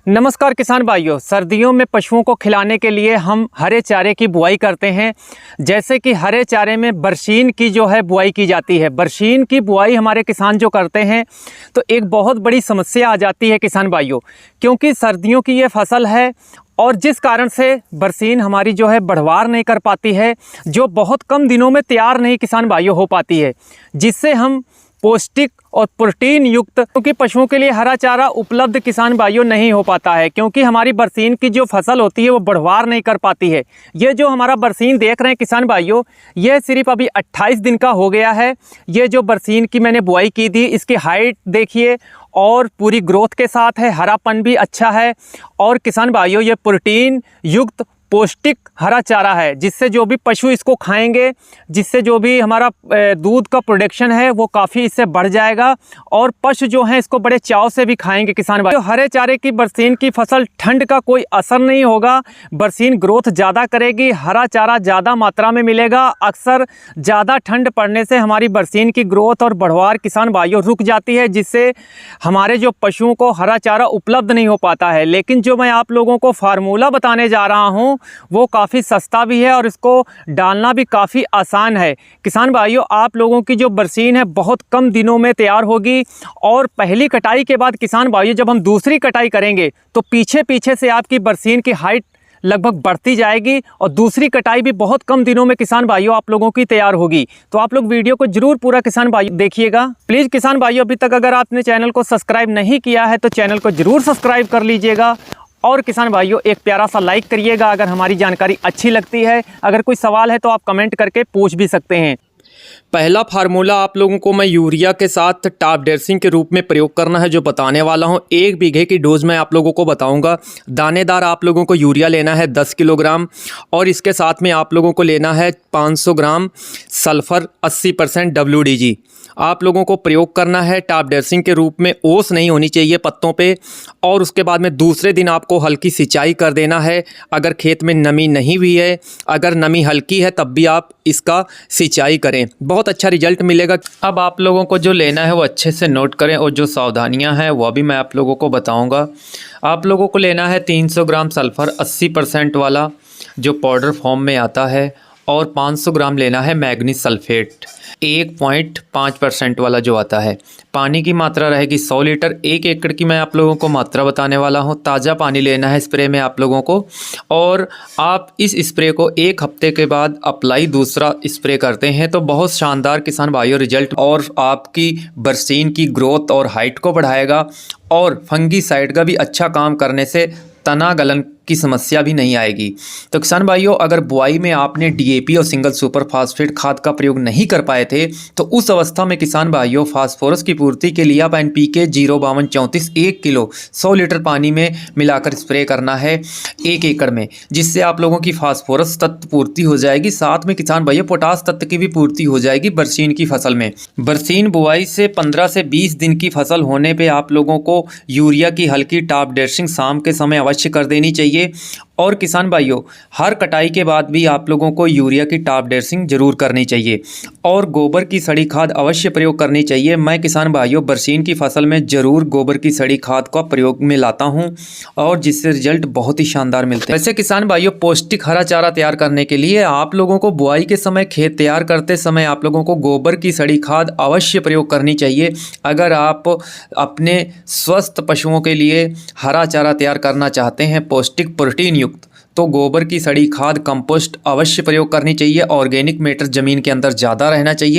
नमस्कार किसान भाइयों। सर्दियों में पशुओं को खिलाने के लिए हम हरे चारे की बुआई करते हैं। जैसे कि हरे चारे में बरसीन की जो है बुआई की जाती है। बरसीन की बुआई हमारे किसान जो करते हैं तो एक बहुत बड़ी समस्या आ जाती है किसान भाइयों, क्योंकि सर्दियों की ये फसल है और जिस कारण से बरसीन हमारी जो है बढ़वार नहीं कर पाती है, जो बहुत कम दिनों में तैयार नहीं किसान भाइयों हो पाती है, जिससे हम पौष्टिक और प्रोटीन युक्त, क्योंकि पशुओं के लिए हरा चारा उपलब्ध किसान भाइयों नहीं हो पाता है, क्योंकि हमारी बरसीन की जो फसल होती है वो बढ़वार नहीं कर पाती है। ये जो हमारा बरसीन देख रहे हैं किसान भाइयों, ये सिर्फ अभी 28 दिन का हो गया है। ये जो बरसीन की मैंने बुआई की थी, इसकी हाइट देखिए और पूरी ग्रोथ के साथ है, हरापन भी अच्छा है। और किसान भाइयों ये प्रोटीन युक्त पौष्टिक हरा चारा है, जिससे जो भी पशु इसको खाएंगे, जिससे जो भी हमारा दूध का प्रोडक्शन है वो काफ़ी इससे बढ़ जाएगा और पशु जो हैं इसको बड़े चाव से भी खाएंगे किसान भाई। तो हरे चारे की बरसीन की फसल ठंड का कोई असर नहीं होगा, बरसीन ग्रोथ ज़्यादा करेगी, हरा चारा ज़्यादा मात्रा में मिलेगा। अक्सर ज़्यादा ठंड पड़ने से हमारी बरसीन की ग्रोथ और बढ़वार किसान भाइयों रुक जाती है, जिससे हमारे जो पशुओं को हरा चारा उपलब्ध नहीं हो पाता है। लेकिन जो मैं आप लोगों को फार्मूला बताने जा रहा हूँ वो काफ़ी सस्ता भी है और इसको डालना भी काफ़ी आसान है। किसान भाइयों, आप लोगों की जो बरसीन है बहुत कम दिनों में तैयार होगी और पहली कटाई के बाद किसान भाइयों जब हम दूसरी कटाई करेंगे तो पीछे पीछे से आपकी बरसीन की हाइट लगभग बढ़ती जाएगी और दूसरी कटाई भी बहुत कम दिनों में किसान भाइयों आप लोगों की तैयार होगी। तो आप लोग वीडियो को जरूर पूरा किसान भाइयों देखिएगा। प्लीज़ किसान भाइयों, अभी तक अगर आपने चैनल को सब्सक्राइब नहीं किया है तो चैनल को जरूर सब्सक्राइब कर लीजिएगा और किसान भाइयों एक प्यारा सा लाइक करिएगा अगर हमारी जानकारी अच्छी लगती है। अगर कोई सवाल है तो आप कमेंट करके पूछ भी सकते हैं। पहला फार्मूला आप लोगों को मैं यूरिया के साथ टॉप ड्रेसिंग के रूप में प्रयोग करना है जो बताने वाला हूं। 1 बीघे की डोज मैं आप लोगों को बताऊंगा। दानेदार आप लोगों को यूरिया लेना है 10 किलोग्राम और इसके साथ में आप लोगों को लेना है 500 ग्राम सल्फ़र 80% WDG आप लोगों को प्रयोग करना है टॉप ड्रेसिंग के रूप में। ओस नहीं होनी चाहिए पत्तों पे। और उसके बाद में दूसरे दिन आपको हल्की सिंचाई कर देना है। अगर खेत में नमी नहीं हुई है, अगर नमी हल्की है तब भी आप इसका सिंचाई करें, बहुत अच्छा रिजल्ट मिलेगा। अब आप लोगों को जो लेना है वो अच्छे से नोट करें और जो सावधानियां हैं वो भी मैं आप लोगों को बताऊंगा। आप लोगों को लेना है 300 ग्राम सल्फ़र 80% वाला जो पाउडर फॉर्म में आता है और 500 ग्राम लेना है मैग्नीज सल्फेट 1.5% वाला जो आता है। पानी की मात्रा रहेगी 100 लीटर। 1 एकड़ की मैं आप लोगों को मात्रा बताने वाला हूँ। ताज़ा पानी लेना है स्प्रे में आप लोगों को और आप इस स्प्रे को 1 हफ्ते के बाद अप्लाई दूसरा स्प्रे करते हैं तो बहुत शानदार किसान भाइयों रिजल्ट और आपकी बरसीन की ग्रोथ और हाइट को बढ़ाएगा और फंगीसाइड का भी अच्छा काम करने से तना गलन की समस्या भी नहीं आएगी। तो किसान भाइयों, अगर बुआई में आपने DAP और सिंगल सुपर फास्फेट खाद का प्रयोग नहीं कर पाए थे तो उस अवस्था में किसान भाइयों फास्फोरस की पूर्ति के लिए आप NPK 05234 1 किलो 100 लीटर पानी में मिलाकर स्प्रे करना है 1 एकड़ में, जिससे आप लोगों की फास्फोरस तत्व पूर्ति हो जाएगी। साथ में किसान भाइयों पोटास तत्व की भी पूर्ति हो जाएगी बरसीन की फसल में। बरसीन बुआई से 15 से 20 दिन की फसल होने पर आप लोगों को यूरिया की हल्की टॉप ड्रेसिंग शाम के समय अवश्य कर देनी चाहिए। और किसान भाइयों हर कटाई के बाद भी आप लोगों को यूरिया की टॉप ड्रेसिंग जरूर करनी चाहिए और गोबर की सड़ी खाद अवश्य प्रयोग करनी चाहिए। मैं किसान भाइयों बरसीन की फसल में ज़रूर गोबर की सड़ी खाद का प्रयोग में लाता हूं और जिससे रिजल्ट बहुत ही शानदार मिलते हैं। वैसे किसान भाइयों पौष्टिक हरा चारा तैयार करने के लिए आप लोगों को बुआई के समय खेत तैयार करते समय आप लोगों को गोबर की सड़ी खाद अवश्य प्रयोग करनी चाहिए। अगर आप अपने स्वस्थ पशुओं के लिए हरा चारा तैयार करना चाहते हैं पौष्टिक प्रोटीन युक्त, तो गोबर की सड़ी खाद कंपोस्ट अवश्य प्रयोग करनी चाहिए। ऑर्गेनिक मैटर ज़मीन के अंदर ज़्यादा रहना चाहिए।